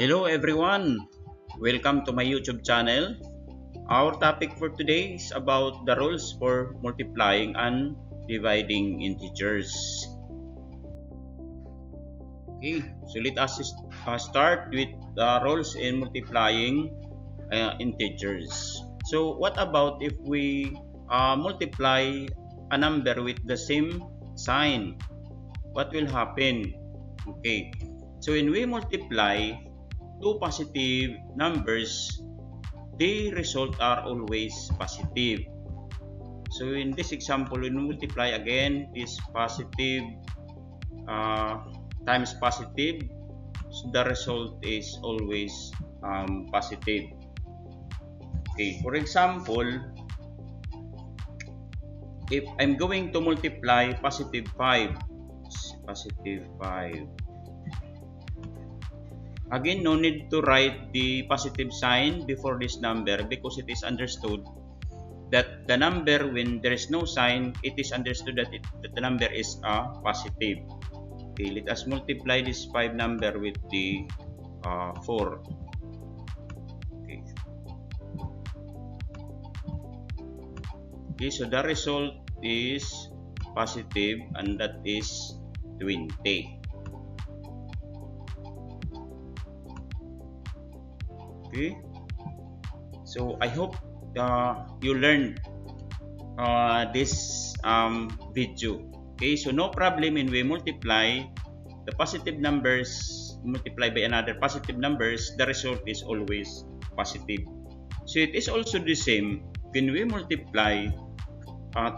Hello everyone! Welcome to my YouTube channel. Our topic for today is about the rules for multiplying and dividing integers. Okay, so let us start with the rules in multiplying integers. So what about if we multiply a number with the same sign? What will happen? Okay, so when we multiply two positive numbers, the result are always positive. So in this example, when we multiply again this positive times positive, so the result is always positive. Okay, for example, if I'm going to multiply positive 5, again, no need to write the positive sign before this number because it is understood that the number, when there is no sign, it is understood that the number is a positive. Okay, let us multiply this 5 number with the 4. Okay. Okay, so the result is positive and that is 20. Okay, so I hope you learned this video. Okay, so no problem when we multiply the positive numbers multiply by another positive numbers, the result is always positive. So it is also the same when we multiply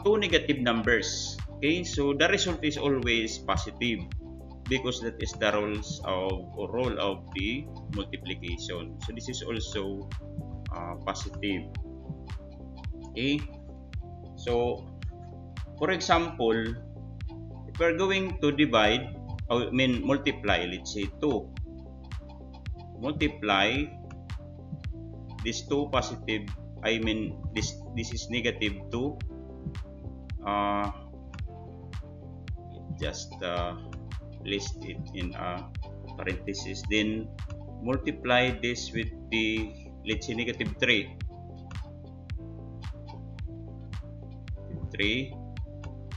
two negative numbers. Okay, so the result is always positive because that is the rules of or rule of the multiplication. So this is also positive. Okay, so for example, if we're going to divide, I mean multiply, let's say 2, multiply this 2 positive, I mean this is negative 2, just list it in a parenthesis, then multiply this with the, let's say, negative 3.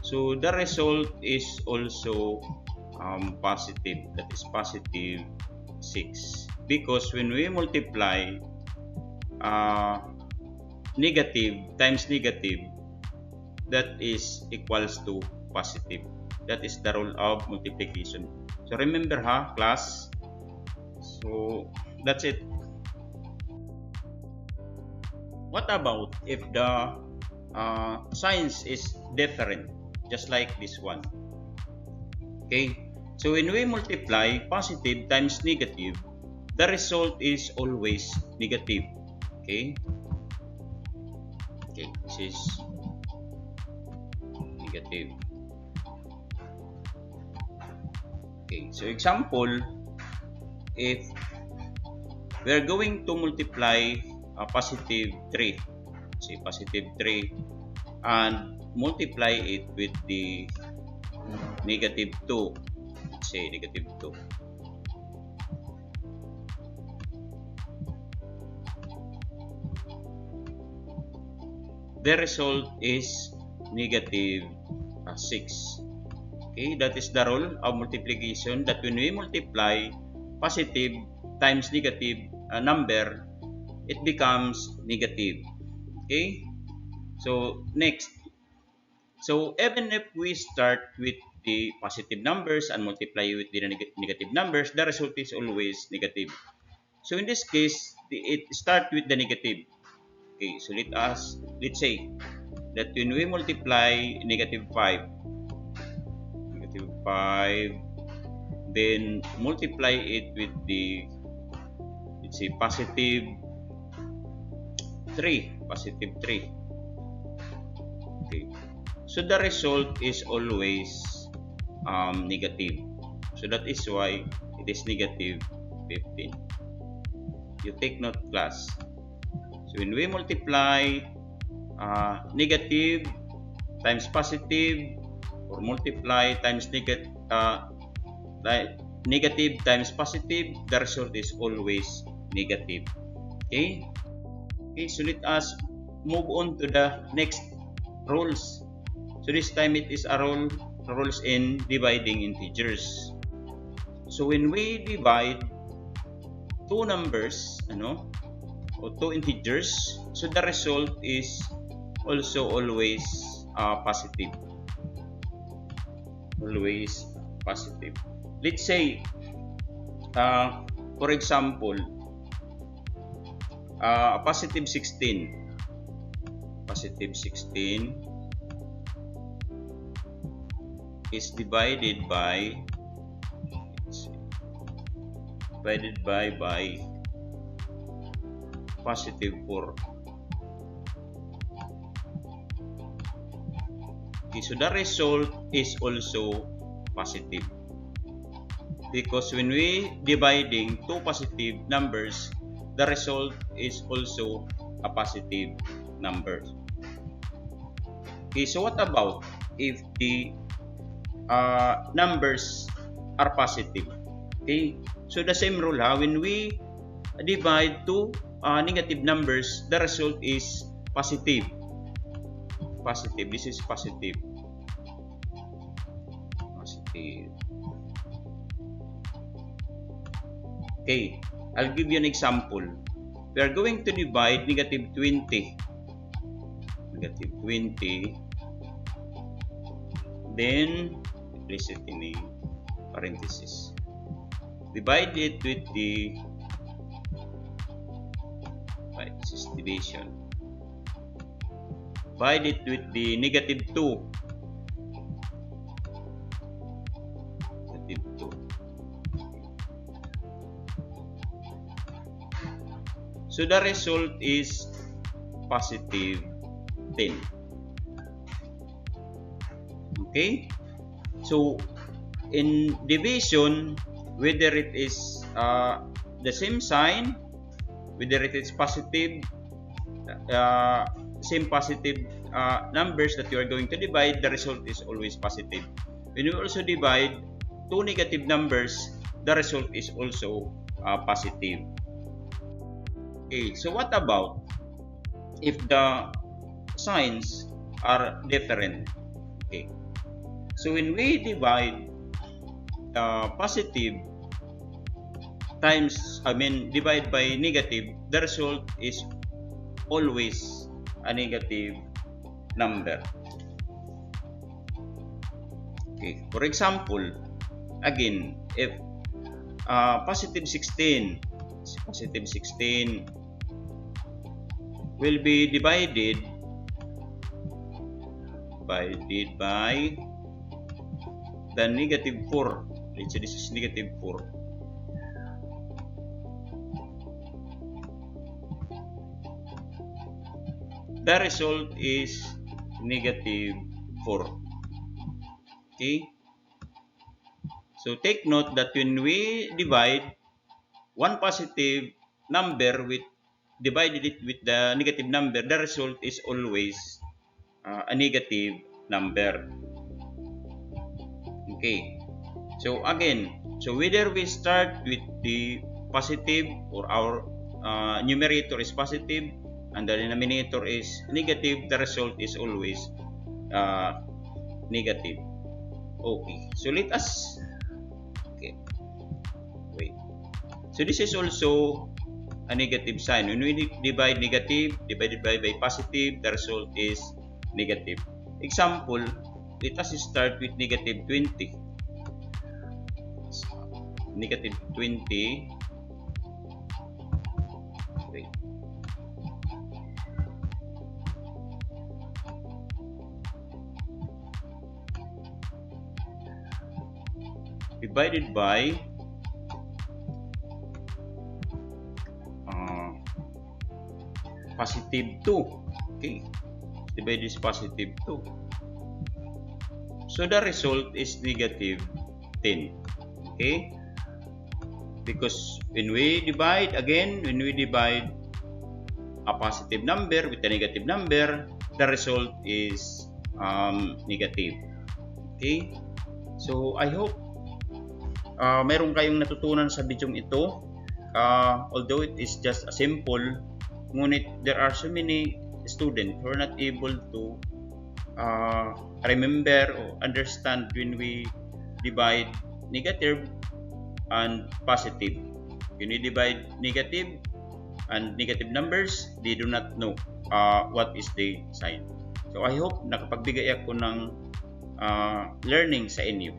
So the result is also positive, that is positive 6, because when we multiply negative times negative, that is equals to positive. That is the rule of multiplication. So remember class. So that's it. What about if the signs is different, just like this one? Okay, so when we multiply positive times negative, the result is always negative. Okay, this is negative. Okay, so example, if we are going to multiply positive 3, say positive 3, and multiply it with the negative 2, say negative 2. The result is negative 6. Okay, that is the rule of multiplication, that when we multiply positive times negative number, it becomes negative. Okay, so next, so even if we start with the positive numbers and multiply with the negative numbers, the result is always negative. So in this case, it start with the negative. Okay, so let's say that when we multiply negative 5, then multiply it with the, let's say, positive 3. Okay, so the result is always negative. So that is why it is negative 15. You take note, class. So when we multiply negative times positive, or multiply times negative negative times positive, the result is always negative. Okay? Okay, so let us move on to the next rules. So this time it is a rules in dividing integers. So when we divide two numbers, or two integers, so the result is also always positive. Always positive. Let's say, for example, positive 16. Positive 16 is divided by positive 4. Okay, so the result is also positive, because when we dividing two positive numbers, the result is also a positive number. Okay, so what about if the numbers are positive? Okay, so the same rule, when we divide two negative numbers, the result is positive. Positive. This is positive. Positive. Okay, I'll give you an example. We are going to divide negative 20. Negative 20. Then place it in a parenthesis. Divide it with the this division. Divide it with the negative 2. Negative 2. So the result is positive 10. Okay? So in division, whether it is the same sign, whether it is positive, same positive numbers that you are going to divide, the result is always positive. When you also divide two negative numbers, the result is also positive. Okay, so what about if the signs are different? Okay, so when we divide positive times, divide by negative, the result is always a negative number. Okay, for example, again, if positive 16 will be divided by the negative 4. Let's say this is negative 4. The result is negative 4. Okay? So take note that when we divide one positive number divided it with the negative number, the result is always a negative number. Okay. So again, whether we start with the positive, or our numerator is positive and the denominator is negative, the result is always negative. Okay, so let us, wait. So this is also a negative sign. When we divide negative divided by positive, the result is negative. Example, let us start with negative 20. Negative 20. Wait. Divided by positive 2. Okay, divided is positive 2. So the result is negative 10. Okay, because when we divide a positive number with a negative number, the result is negative. Okay, so I hope meron kayong natutunan sa video ito. Although it is just a simple, ngunit there are so many students who are not able to remember or understand when we divide negative and positive. When we divide negative and negative numbers, they do not know what is the sign. So I hope nakapagbigay ako ng learning sa inyo.